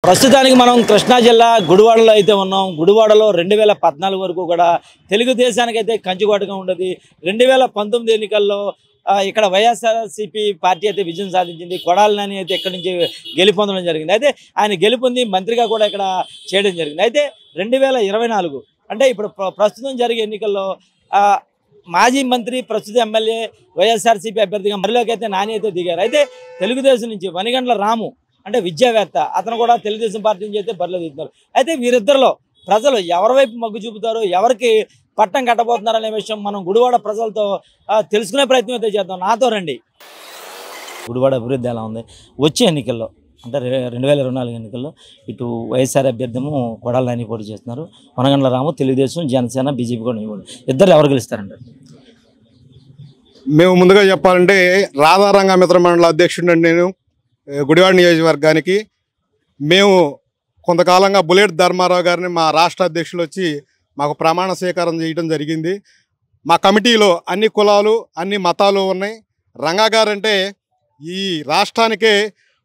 ప్రస్తుతానికి మనం కృష్ణా జిల్లా గుడివాడలో అయితే ఉన్నాం. గుడివాడలో 2014 వరకు కూడా తెలుగుదేశానికి అయితే కంచుకోటగా ఉండేది. 2019 ఎన్నికల్లో ఇక్కడ వైఎస్ఆర్సీపీ పార్టీ అయితే విజయం సాధించింది. కొడాలి నాని అయితే ఇక్కడి నుంచి గెలుపొందడం జరిగింది. అయితే ఆయన గెలుపొంది మంత్రిగా కూడా ఇక్కడ చేయడం జరిగింది. అయితే 2024 అంటే ఇప్పుడు ప్రస్తుతం జరిగే ఎన్నికల్లో మాజీ మంత్రి ప్రస్తుత ఎమ్మెల్యే వైఎస్ఆర్సీపీ అభ్యర్థిగా బరిలోకి అయితే నాని అయితే దిగారు. అయితే తెలుగుదేశం నుంచి వనిగండ్ల రాము అంటే విద్యావేత్త, అతను కూడా తెలుగుదేశం పార్టీ నుంచి అయితే బరిలో దిగుతున్నారు. అయితే వీరిద్దరిలో ప్రజలు ఎవరి వైపు మొగ్గు చూపుతారు, ఎవరికి పట్టం కట్టబోతున్నారు అనే విషయం మనం గుడివాడ ప్రజలతో తెలుసుకునే ప్రయత్నం అయితే చేద్దాం. నాతో రండి. గుడివాడ అభివృద్ధి ఎలా ఉంది? వచ్చే ఎన్నికల్లో అంటే 2024 ఎన్నికల్లో ఇటు వైఎస్ఆర్ అభ్యర్థము కొడాలి నాని పోటీ చేస్తున్నారు. వనగండ్ల రాము తెలుగుదేశం, జనసేన, బీజేపీ కూడా నిలబడి ఇద్దరు ఎవరు గెలుస్తారండి? మేము ముందుగా చెప్పాలంటే రాధారంగ మిత్ర మండల అధ్యక్షుడు అండి. నేను గుడివాడ నియోజకవర్గానికి మేము కొంతకాలంగా బుల్లెట్ ధర్మారావు గారిని మా రాష్ట్ర అధ్యక్షులు వచ్చి మాకు ప్రమాణ స్వీకారం చేయడం జరిగింది. మా కమిటీలో అన్ని కులాలు అన్ని మతాలు ఉన్నాయి. రంగా గారు అంటే ఈ రాష్ట్రానికే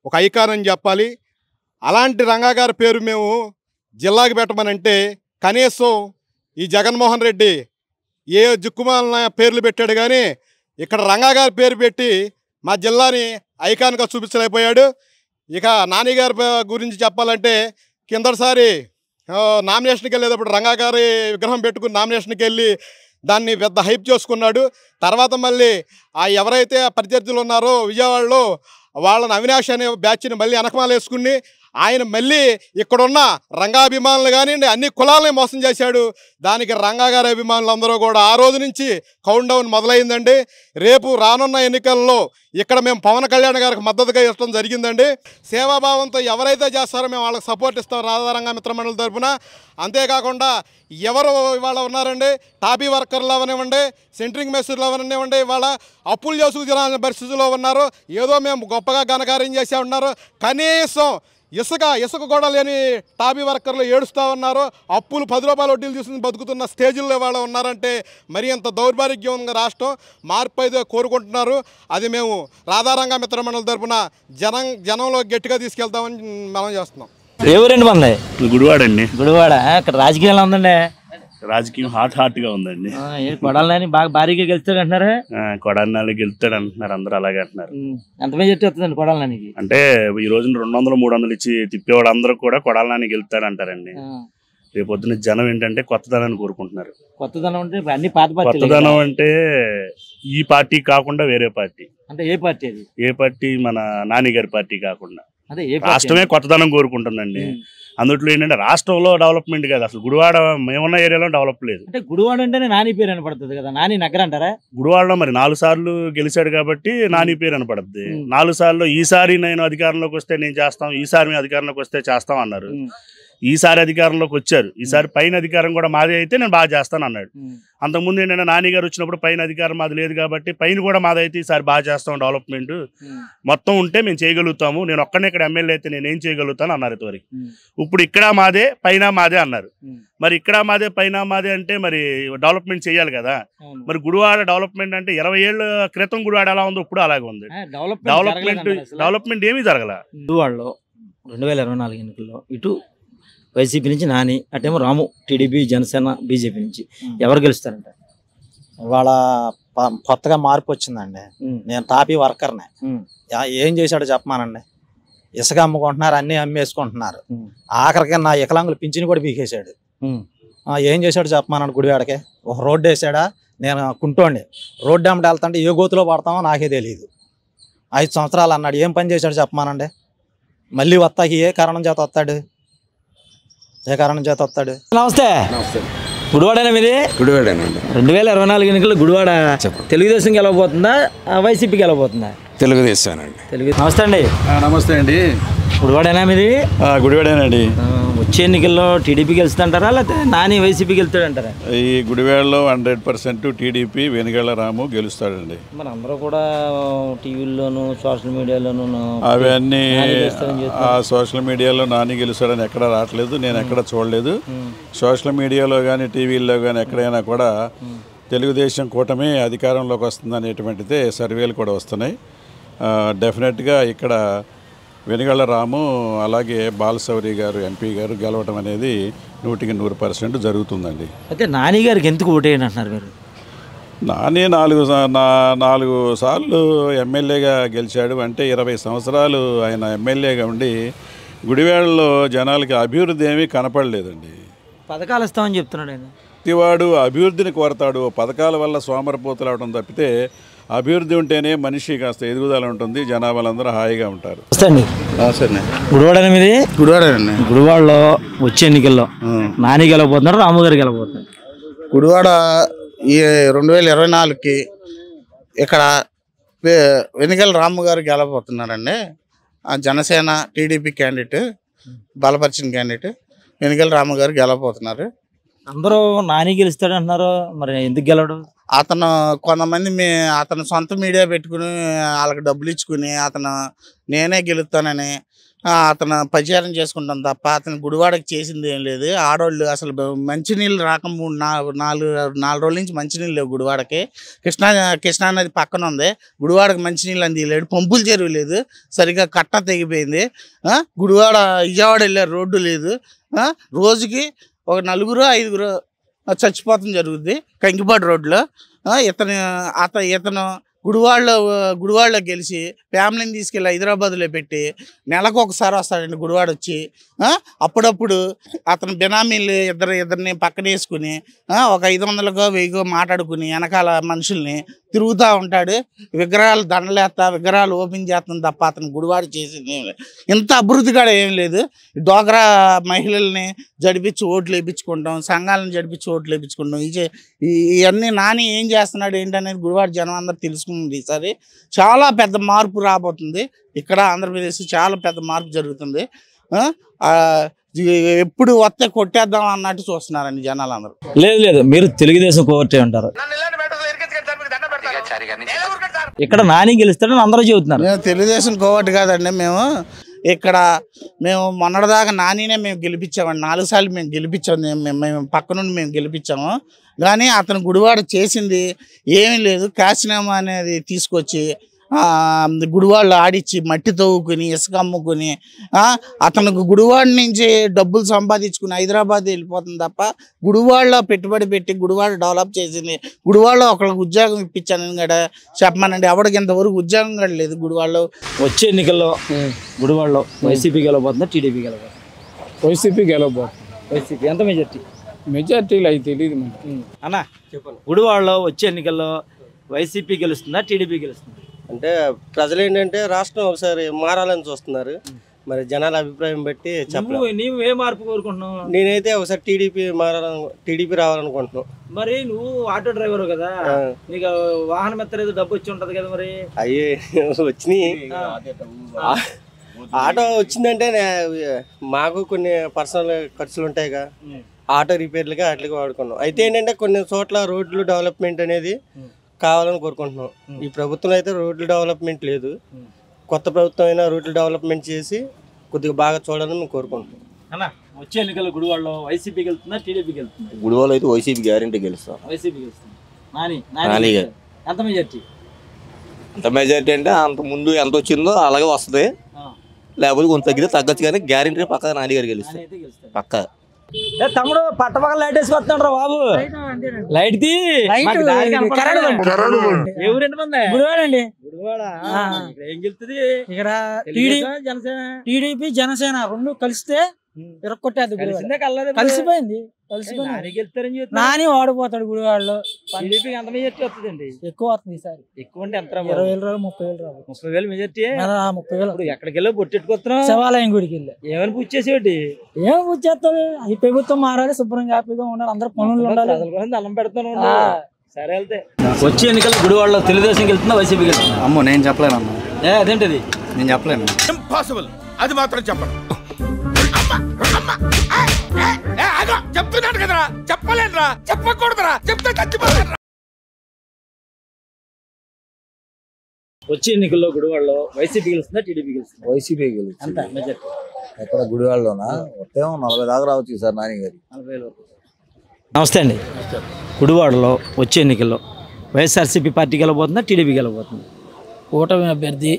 ఒక ఐకాన్ అని చెప్పాలి. అలాంటి రంగా గారి పేరు మేము జిల్లాకి పెట్టమనంటే కనీసం ఈ జగన్మోహన్ రెడ్డి ఏ జిక్కుమాలిన పేర్లు పెట్టాడు, కానీ ఇక్కడ రంగా గారి పేరు పెట్టి మా జిల్లాని ఐకాన్గా చూపించలేకపోయాడు. ఇక నాని గారి గురించి చెప్పాలంటే కిందటిసారి నామినేషన్కి వెళ్ళేటప్పుడు రంగా గారి విగ్రహం పెట్టుకుని నామినేషన్కి వెళ్ళి దాన్ని పెద్ద హైప్ చేసుకున్నాడు. తర్వాత మళ్ళీ ఎవరైతే ప్రత్యర్థులు ఉన్నారో విజయవాడలో వాళ్ళని అవినాష్ అనే బ్యాచ్ని మళ్ళీ వెనకమాల వేసుకుని ఆయన మళ్ళీ ఇక్కడున్న రంగాభిమానులు కానివ్వండి అన్ని కులాలని మోసం చేశాడు. దానికి రంగా గారి అభిమానులు అందరూ కూడా ఆ రోజు నుంచి కౌంట్ డౌన్ మొదలైందండి. రేపు రానున్న ఎన్నికల్లో ఇక్కడ మేము పవన్ కళ్యాణ్ గారికి మద్దతుగా ఇవ్వడం జరిగిందండి. సేవాభావంతో ఎవరైతే చేస్తారో మేము వాళ్ళకి సపోర్ట్ ఇస్తాం రాధారంగ మిత్రమండలి తరఫున. అంతేకాకుండా ఎవరు ఇవాళ ఉన్నారండి, టాపీ వర్కర్లు అవనివ్వండి, సెంట్రింగ్ మెస్సులు అవనివ్వండి, ఇవాళ అప్పులు చేసుకు తినాల్సిన పరిస్థితుల్లో ఉన్నారు. ఏదో మేము గొప్పగా ఘనకార్యం చేసే ఉన్నారు. కనీసం ఇసుక కూడా లేని టాబీ వర్కర్లు ఏడుస్తూ ఉన్నారు. అప్పులు 10 రూపాయల వడ్డీలు తీసుకుని బతుకుతున్న స్టేజీల్లో వాళ్ళు ఉన్నారంటే మరి ఎంత దౌర్భాగ్యం ఉంది. రాష్ట్రం మార్పు అయితే కోరుకుంటున్నారు. అది మేము రాధారంగ మిత్రమండలి తరఫున జనంలో గట్టిగా తీసుకెళ్తామని మనం చేస్తున్నాం. ఎవరండి మంది? గుడివాడ అండి. గుడివాడ. ఇక్కడ రాజకీయాలు ఉందండి. రాజకీయం హాట్ గా ఉందండి. కొడాలి నాని బాగా భారీగా గెలుస్తాడు అంటున్నారు. కొడాలి నాని గెలుస్తాడు అంటున్నారు, అందరూ అలాగే అంటున్నారు. ఎంత మెజారిటీ వస్తుందండి కొడాలి నానికి? అంటే ఈ రోజున 200, 300 ఇచ్చి తిప్పేవాడు అందరూ కూడా కొడాలి నాని గెలుస్తాడు అంటారండి. రేపు పొద్దున జనం ఏంటంటే కొత్తదనాన్ని కోరుకుంటున్నారు. కొత్తదనం అంటే అన్ని పాత పార్టీ. కొత్తదనం అంటే ఈ పార్టీ కాకుండా వేరే పార్టీ. అంటే ఏ పార్టీ అది? ఏ పార్టీ? మన నాని గారి పార్టీ కాకుండా అదే రాష్ట్రమే కొత్తదనం కోరుకుంటుందండి. అందుట్లో ఏంటంటే రాష్ట్రంలో డెవలప్మెంట్ కాదు, అసలు గుడివాడ మేమున్న ఏరియాలో డెవలప్ లేదు. అంటే గుడివాడ అంటేనే నాని పేరు అనపడుతుంది కదా, నాని నగర అంటారా? గుడివాడలో మరి 4 సార్లు గెలిచాడు కాబట్టి నాని పేరు అనపడుద్ది. 4 సార్లు ఈసారి నేను అధికారంలోకి వస్తే నేను చేస్తాం, ఈసారి మేము అధికారంలోకి వస్తే చేస్తాం అన్నారు. ఈసారి అధికారంలోకి వచ్చారు. ఈసారి పైన అధికారం కూడా మాదే అయితే నేను బాగా చేస్తాను అన్నాడు. అంతకుముందు ఏంటంటే నాని గారు వచ్చినప్పుడు పైన అధికారం మాది లేదు కాబట్టి పైన కూడా మాదైతే ఈసారి బాగా చేస్తాం, డెవలప్మెంట్ మొత్తం ఉంటే మేము చేయగలుగుతాము, నేను ఒక్కనే ఇక్కడ ఎమ్మెల్యే అయితే నేను ఏం చేయగలుగుతాను అన్నారు ఇంతవరకు. ఇప్పుడు ఇక్కడ మాదే పైన మాదే అన్నారు. మరి ఇక్కడ మాదే పైన మాదే అంటే మరి డెవలప్మెంట్ చేయాలి కదా. మరి గుడివాడ డెవలప్మెంట్ అంటే 20 ఏళ్ళ క్రితం గుడివాడ ఎలా ఉందో ఇప్పుడు అలాగే ఉంది. డెవలప్మెంట్ ఏమీ జరగల. గుడివాడలో 2024 ఎన్నికల్లో ఇటు వైసీపీ నుంచి నాని, అటేమో రాము టీడీపీ, జనసేన, బీజేపీ నుంచి ఎవరు గెలుస్తారంట? ఇవాళ కొత్తగా మార్పు వచ్చిందండి. నేను టాపీ వర్కర్నే. ఏం చేశాడో చెప్పమానండి. ఇసుక అమ్ముకుంటున్నారు, అన్నీ అమ్మేసుకుంటున్నారు. ఆఖరికి నా వికలాంగులు పింఛను కూడా పీకేశాడు. ఏం చేశాడు చెప్పమానండి. గుడివాడకే ఒక రోడ్డు వేసాడా? నేను కుంటోండి రోడ్డు అమ్మటి వెళ్తాంటే ఏ గోతులో పడతామో నాకే తెలియదు. 5 సంవత్సరాలు అన్నాడు. ఏం పని చేశాడు చెప్పమానండి. మళ్ళీ వస్తాకి ఏ కారణం చేత వస్తాడు? ఏ కారణం చేత వస్తాడు? నమస్తే. గుడివాడేనా మీది? గుడివాడేనండి. 2024 ఎన్నికల్లో గుడివాడ తెలుగుదేశం గెలవబోతుందా, వైసీపీ గెలవబోతుందా? తెలుగుదేశం అండి. నమస్తే అండి. నమస్తే అండి. గుడివాడేనా మీది? గుడివాడేనండి. వచ్చే ఎన్నికల్లో టీడీపీ గెలుస్తుంటారా లేకపోతే నాని వైసీపీ గెలుస్తాడంటారా? ఈ గుడివాడలో 100% టీడీపీ వెనుగళ్ల రాము గెలుస్తాడండి. మరి అందరూ కూడా టీవీల్లోనూ సోషల్ మీడియాలోనూ అవన్నీ సోషల్ మీడియాలో నాని గెలుస్తాడని ఎక్కడ రావట్లేదు, నేను ఎక్కడ చూడలేదు. సోషల్ మీడియాలో కానీ టీవీల్లో కానీ ఎక్కడైనా కూడా తెలుగుదేశం కూటమి అధికారంలోకి వస్తుంది అనేటువంటిదే సర్వేలు కూడా వస్తున్నాయి. డెఫినెట్గా ఇక్కడ వెనుగళ్ళ రాము అలాగే బాలశౌరి గారు ఎంపీ గారు గెలవటం అనేది 100% జరుగుతుందండి. అయితే నాని గారికి ఎందుకు ఓటేయండి అంటున్నారు మీరు? నాని 4 సార్లు ఎమ్మెల్యేగా గెలిచాడు. అంటే 20 సంవత్సరాలు ఆయన ఎమ్మెల్యేగా ఉండి గుడివాడలో జనాలకి అభివృద్ధి ఏమీ కనపడలేదండి. పథకాలు ఇస్తామని చెప్తున్నాడు ఆయన. ప్రతివాడు అభివృద్ధిని కోరతాడు. పథకాల వల్ల సోమరపోతులు అవడం తప్పితే అభివృద్ధి ఉంటేనే మనిషి కాస్త ఎదుగుదల ఉంటుంది, జనాభాలందరూ హాయిగా ఉంటారు. గుడివాడ అనేది గుడివాడనండి. గుడివాడలో వచ్చే ఎన్నికల్లో నాని గెలవబోతున్నారు, రాము గారు గెలవబోతున్నారు. గుడివాడ ఈ 2024కి ఇక్కడ వెనుగల రాము గారు గెలవబోతున్నారండి. జనసేన టీడీపీ క్యాండిడేట్, బలపరిచిన క్యాండిడేట్ వెనుగల రాము గారు గెలవబోతున్నారు. అందరూ నాని గెలుస్తాడు అంటున్నారు, మరి ఎందుకు గెలవడు? అతను కొంతమంది అతను సొంత మీడియా పెట్టుకుని వాళ్ళకి డబ్బులు ఇచ్చుకుని అతను నేనే గెలుస్తానని అతను ప్రచారం చేసుకుంటాం తప్ప అతను గుడివాడకి చేసింది ఏం లేదు. ఆడవాళ్ళు అసలు మంచినీళ్ళు రాక 4 రోజుల నుంచి మంచినీళ్ళు లేవు గుడివాడకి. కృష్ణా నది పక్కన ఉంది, గుడివాడకి మంచినీళ్ళు అందిలేడు. పంపుల చెరువు లేదు, సరిగ్గా కట్ట తెగిపోయింది. గుడివాడ విజయవాడ వెళ్ళే రోడ్డు లేదు. రోజుకి ఒక 4-5 చచ్చిపోతం జరుగుద్ది కంకిపాడు రోడ్లో. ఇతను గుడివాడలో గెలిచి ఫ్యామిలీని తీసుకెళ్ళి హైదరాబాద్లో పెట్టి నెలకు ఒకసారి వస్తాడండి గుడివాడ వచ్చి. అప్పుడప్పుడు అతను బినామీలు ఇద్దరిని పక్కన వేసుకుని ఒక 500కో 1000కో మాట్లాడుకుని వెనకాల మనుషుల్ని తిరుగుతూ ఉంటాడు. విగ్రహాలు దండలేస్తా విగ్రహాలు ఓపెన్ చేస్తాం తప్ప అతను గుడివాడ చేసింది ఇంత అభివృద్ధి కూడా ఏం లేదు. డోగ్రా మహిళల్ని జడిపించి ఓట్లు వేయించుకుంటాం, సంఘాలను జడిపించి ఓట్లు వేయించుకుంటాం. ఇవన్నీ నాని ఏం చేస్తున్నాడు ఏంటనేది గుడివాడ జనం అందరూ తెలుసుకుంది. ఈసారి చాలా పెద్ద మార్పు రాబోతుంది. ఇక్కడ ఆంధ్రప్రదేశ్ చాలా పెద్ద మార్పు జరుగుతుంది. ఎప్పుడు వస్తే కొట్టేద్దాం అన్నట్టు చూస్తున్నారండి జనాలు అందరూ. లేదు మీరు తెలుగుదేశం కోర్టే ఉంటారు, ఇక్కడ నాని గెలుస్తాడని అందరూ చెబుతున్నారు. మేము తెలుగుదేశం కోవట్ కాదండి. మేము మొన్నటిదాకా నానినే మేము గెలిపించామండి. 4 సార్లు మేము గెలిపించాము. మేము పక్క నుండి మేము గెలిపించాము. కానీ అతను గుడివాడ చేసింది ఏమీ లేదు. కాసినామా అనేది తీసుకొచ్చి గుడివాడలో ఆడిచ్చి మట్టి తవ్వుకుని ఇసుక అమ్ముకుని అతనికి గుడివాడ నుంచి డబ్బులు సంపాదించుకుని హైదరాబాద్ వెళ్ళిపోతుంది తప్ప గుడివాడలో పెట్టుబడి పెట్టి గుడివాడ డెవలప్ చేసింది. గుడివాడలో ఒకరికి ఉద్యోగం ఇప్పించాను కూడా చెప్పమనండి. ఎవరికి ఇంతవరకు ఉద్యోగం కూడా లేదు గుడివాడలో. వచ్చే ఎన్నికల్లో గుడివాడలో వైసీపీ గెలవబోతుందా, టీడీపీ గెలవబోతుందా? వైసీపీ గెలవబోతుంది. వైసీపీ ఎంత మెజార్టీ? మెజార్టీలు అయితే తెలియదు అన్న చెప్పండి. గుడివాడలో వచ్చే ఎన్నికల్లో వైసీపీ గెలుస్తుందా, టీడీపీ గెలుస్తుందా? అంటే ప్రజలు ఏంటంటే రాష్ట్రం ఒకసారి మారాలని చూస్తున్నారు. మరి జనాల అభిప్రాయం బట్టి చెప్పలేదు. నీవు ఏ మార్పు కోరుకుంటున్నావు? నేనైతే ఒకసారి టీడీపీ రావాలనుకుంటున్నాను. మరి నువ్వు ఆటో డ్రైవర్ కదా, నీకు వాహనం ఎత్తలేదు డబ్బు వచ్చి ఉంటది కదా. మరి అయ్యే వచ్చినాయి. ఆటో వచ్చిందంటే మాకు కొన్ని పర్సనల్ ఖర్చులు ఉంటాయిగా, ఆటో రిపేర్లుగా అట్లకి వాడుకున్నాం. అయితే ఏంటంటే కొన్ని చోట్ల రోడ్లు డెవలప్మెంట్ అనేది కావాలని కోరుకుంటున్నాం. ఈ ప్రభుత్వంలో అయితే రోడ్లు డెవలప్మెంట్ లేదు. కొత్త ప్రభుత్వం అయినా రోడ్లు డెవలప్మెంట్ చేసి కొద్దిగా బాగా చూడాలని మేము కోరుకుంటున్నాం. అన్న వచ్చే ఎన్నికల్లో గుడివాడలో వైసీపీ గెలుస్తుందా, టీడీపీ గెలుస్తుందా? గుడివాడలో అయితే వైసీపీ గ్యారెంటీ గెలుస్తాం. వైసీపీ గెలుస్తుంది. నాని ఎంత మెజార్టీ? ఎంత మెజార్టీ అంటే అంత ముందు ఎంత వచ్చిందో అలాగే వస్తుంది, లేకపోతే కొంత తగ్గితే తగ్గచ్చు. కానీ గ్యారెంటీ పక్క నాని గారు గెలుస్తారు పక్క. తమ్ముడు పట్టపక్కల లైట్ వేసుకొస్తున్నాడు రా బాబు. లైట్ తీ. ఏం గెలుతుంది ఇక్కడ? టీడీపీ జనసేన రెండు కలిస్తే ఇరక్కొట్టేది. కలిసిపోయింది. నాని వాడిపోతాడు గుడివాడలో. ఎంత మెజార్టీ వస్తుందండి? ఎక్కువ వస్తుంది ఈసారి. ఎక్కువ అంటే ఎంత? 20,000 30,000 రావు. 30,000 మెజార్టీ. 30,000. ఎక్కడికి వెళ్ళి బొట్టెట్టుకొస్తున్నావు? శివాలయం గుడికి వెళ్ళి. ఏమైనా పూజ చేసేవాటి? ఏమైనా పూజ చేస్తాడు. ఈ ప్రభుత్వం మారాలి, శుభ్రంగా హ్యాపీగా ఉండాలి, అందరూ పనులు ఉండాలి. అన్నం పెడతాను. సరే వెళ్తే వచ్చే ఎన్నికల్లో గుడివాడలో తెలుగుదేశం గెలుతుందా, వైసీపీ గెలుతుందా? అమ్మో నేను చెప్పలేను అన్న. అదేంటిది? నేను చెప్పలేను. ఇంపాసిబుల్. అది మాత్రం చెప్పను. చెప్తున్నాను కదరా, చెప్పలేనురా, చెప్పకూడదురా, చెప్తే చచ్చిపోతారా. వచ్చే ఎన్నికల్లో గుడివాడలో వైసీపీ గెలుస్తుందా, టీడీపీ గెలుస్తుందా? వైసీపీ గెలుస్తుంది. ఎంత మెజార్టీ? ఎక్కడ గుడివాడలోనా? మొత్తం 40 దాకా రావచ్చు సార్ నాని గారి. 40,000. నమస్తే అండి. గుడివాడలో వచ్చే ఎన్నికల్లో వైఎస్ఆర్సీపీ పార్టీ గెలవబోతుందా, టీడీపీ గెలవబోతుందా? కూటమి అభ్యర్థి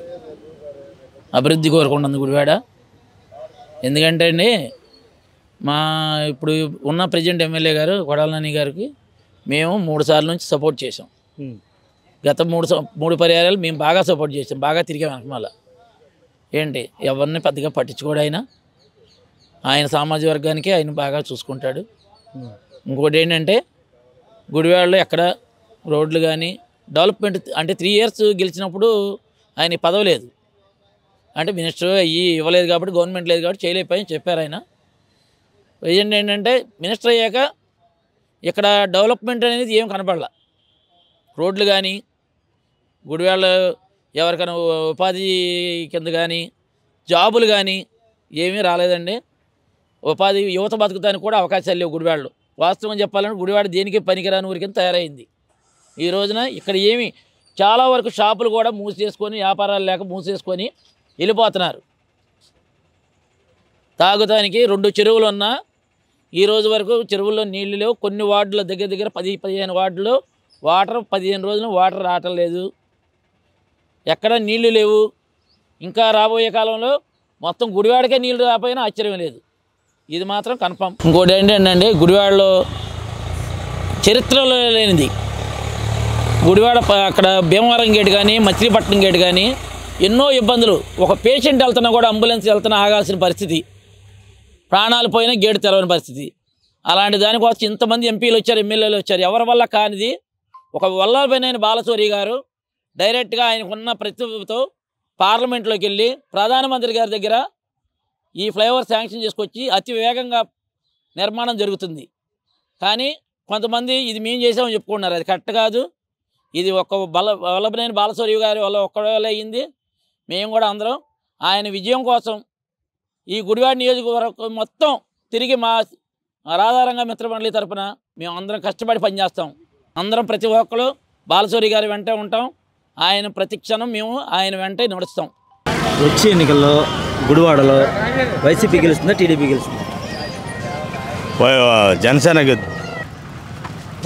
అభివృద్ధి కోరుకుంటుంది గుడివాడ. ఎందుకంటే అండి మా ఇప్పుడు ఉన్న ప్రెసిడెంట్ ఎమ్మెల్యే గారు కొడాల నాని గారికి మేము 3 సార్లు నుంచి సపోర్ట్ చేసాం. గత 3 పర్యాయాలు మేము బాగా సపోర్ట్ చేసాం, బాగా తిరిగాం వెనకమాల. ఏంటి ఎవరిని పెద్దగా పట్టించుకోడు ఆయన సామాజిక వర్గానికి ఆయన బాగా చూసుకుంటాడు. ఇంకోటి ఏంటంటే గుడివాడలో ఎక్కడ రోడ్లు కానీ డెవలప్మెంట్ అంటే 3 years గెలిచినప్పుడు ఆయన పదవి లేదు, అంటే మినిస్టర్ ఇవ్వలేదు కాబట్టి గవర్నమెంట్ లేదు కాబట్టి చేయలేకపోయి చెప్పారు ఆయన. ప్రజెంట్ ఏంటంటే మినిస్టర్ అయ్యాక ఇక్కడ డెవలప్మెంట్ అనేది ఏం కనపడలా. రోడ్లు కానీ గుడివాడలో ఎవరికైనా ఉపాధి కింద కానీ జాబులు కానీ ఏమీ రాలేదండి. ఉపాధి యువత బతుకుతానికి కూడా అవకాశాలు లేవు గుడివాడలో. వాస్తవం చెప్పాలంటే గుడివాడ దేనికి పనికిరాని ఊరి కింద తయారైంది. ఈ రోజున ఇక్కడ ఏమి చాలా వరకు షాపులు కూడా మూసేసుకొని వ్యాపారాలు లేక మూసేసుకొని వెళ్ళిపోతున్నారు. తాగుతానికి 2 చెరువులు ఉన్నా ఈ రోజు వరకు చెరువుల్లో నీళ్లు లేవు. కొన్ని వార్డుల దగ్గర 10-15 వార్డులు వాటర్ 15 రోజులు వాటర్ రావటం లేదు, ఎక్కడ నీళ్లు లేవు. ఇంకా రాబోయే కాలంలో మొత్తం గుడివాడకే నీళ్లు రాకపోయినా ఆశ్చర్యం లేదు, ఇది మాత్రం కన్ఫర్మ్. ఇంకోటి ఏంటంటే గుడివాడలో చరిత్రలో లేనిది గుడివాడ అక్కడ భీమవరం గేట్ కానీ మచిలీపట్నం గేట్ కానీ ఎన్నో ఇబ్బందులు. ఒక పేషెంట్ వెళ్తున్నా కూడా అంబులెన్స్ వెళ్తున్నా ఆగాల్సిన పరిస్థితి, ప్రాణాలు పోయినా గేటు తెరవని పరిస్థితి. అలాంటి దానికోసం ఇంతమంది ఎంపీలు వచ్చారు, ఎమ్మెల్యేలు వచ్చారు, ఎవరి వల్ల కానిది. ఒక వల్లభనేని బాలశౌరి గారు డైరెక్ట్గా ఆయనకున్న ప్రతిభతో పార్లమెంట్లోకి వెళ్ళి ప్రధానమంత్రి గారి దగ్గర ఈ ఫ్లైఓవర్ శాంక్షన్ చేసుకొచ్చి అతి వేగంగా నిర్మాణం జరుగుతుంది. కానీ కొంతమంది ఇది మేము చేసామని చెప్పుకుంటున్నారు, అది కరెక్ట్ కాదు. ఇది వల్లభనేని బాలశౌరి గారి వల్ల ఒక్కడే అయ్యింది. మేము కూడా అందరం ఆయన విజయం కోసం ఈ గుడివాడ నియోజకవర్గం మొత్తం తిరిగి మా రాధారంగ మిత్రమండలి తరపున మేము అందరం కష్టపడి పనిచేస్తాం. అందరం ప్రతి ఒక్కరు బాలశౌరి గారి వెంటే ఉంటాం, ఆయన ప్రతి క్షణం మేము ఆయన వెంటే నడుస్తాం. వచ్చే ఎన్నికల్లో గుడివాడలో వైసీపీ గెలుస్తుందా టీడీపీ గెలుస్తుందా? జనసేన.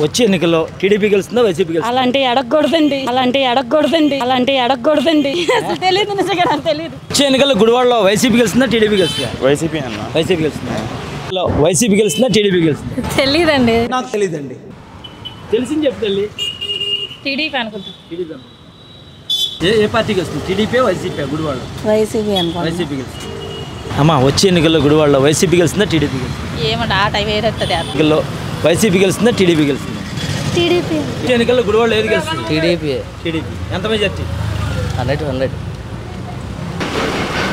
వచ్చే ఎన్నికల్లో టీడీపీ గెలుస్తుందా వైసీపీ గెలుస్తుందా? అలాంటి అడగకూడదండి తెలియదు, నిజంగా నాకు తెలియదు. వచ్చే ఎన్నికల్లో గుడివాడలో వైసీపీ గెలుస్తుందా టీడీపీ గెలుస్తుందా? వైసీపీ అన్న. వైసీపీ గెలుస్తుందా? వైసీపీ గెలుస్తుందా టీడీపీ గెలుస్తుందా? తెలియదండి. నాకు తెలియదండి. తెలిసింది చెప్పు తల్లి. టీడీపీ అనుకుంటా. టీడీపీ ఏ పార్టీకి వస్తుంది? TDP YCP? గుడివాడలో వైసీపీ అనుకుంటా. వైసీపీ గెలుస్తుంది. అమ్మా వచ్చే ఎన్నికల్లో గుడివాడలో వైసీపీ గెలుస్తుందా టీడీపీ గెలుస్తుందా? ఏమంటే ఆ టైం ఏదవుతుంది ఎన్నికల్లో వైసీపీ గెలుస్తుందా టీడీపీ గెలుస్తుందా? టీడీపీ. వచ్చే ఎన్నికల్లో గుడివాడలో ఏది గెలుస్తుంది? టీడీపీ. టీడీపీ. ఎంత మెజార్టీ? 100.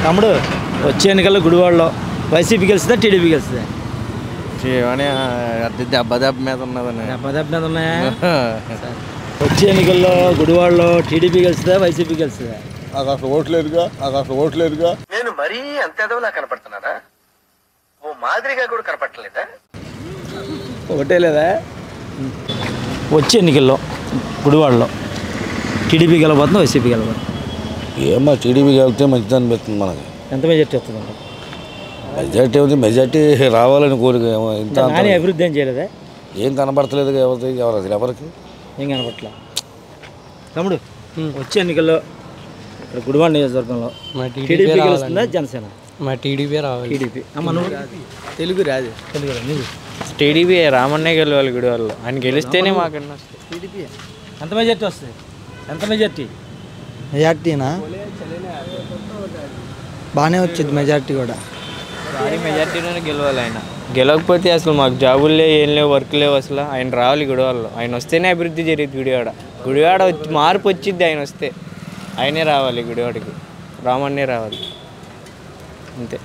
తమ్ముడు వచ్చే ఎన్నికల్లో గుడివాడలో వైసీపీ గెలుస్తుందా టీడీపీ గెలుస్తుందా? దెబ్బ మీద ఉన్నదన్న. దెబ్బ మీద ఉన్నాయా? వచ్చే ఎన్నికల్లో గుడివాడలో టీడీపీ గెలుస్తుందా వైసీపీ గెలుస్తుందా? నాకు అసలు ఓట్లేదుగా. నేను మరీ అంత ఎదవలా కనపడుతున్నారా? ఓ మాదిరిగా కూడా కనపడలేదా? ఒకటే లేదా? వచ్చే ఎన్నికల్లో గుడివాడలో టీడీపీ గెలవబోతుందా వైసీపీ గెలవబోతుందా? ఏమో టీడీపీ గెలిస్తే మంచిది అనిపిస్తుంది మనకి. ఎంత మెజార్టీ వస్తుందండి? మెజార్టీ రావాలని కోరిక. ఇంత అభివృద్ధి ఏం చేయలేదా? ఏం కనబడతలేదు ఎవరికి ఏం కనపట్లా. తమ్ముడు వచ్చే ఎన్నికల్లో ఇక్కడ గుడివాడ నియోజకవర్గంలో టీడీపీ గెలుస్తుందా జనసేన? మా టీడీపీ రావాలి. టీడీపీ. అమ్మ నువ్వు? తెలుగు రాదు. నువ్వు? టీడీపీ రామన్నే గెలవాలి గుడివాడలో, ఆయన గెలిస్తేనే మాకన్నా. టీడీపీ. ఎంత మెజార్టీ వస్తుంది? ఎంత మెజార్టీ? మెజార్టీనా బాగానే వచ్చింది మెజార్టీ కూడా. భారీ మెజార్టీలోనే గెలవాలి ఆయన. గెలవకపోతే అసలు మాకు జాబులు లేవు, ఏం లేవు, వర్క్ లేవు. అసలు ఆయన రావాలి గుడివాడలో. ఆయన వస్తేనే అభివృద్ధి జరిగింది గుడివాడ మార్పు వచ్చింది. ఆయన వస్తే ఆయనే రావాలి గుడివాడకి, రామన్నే రావాలి అంతే.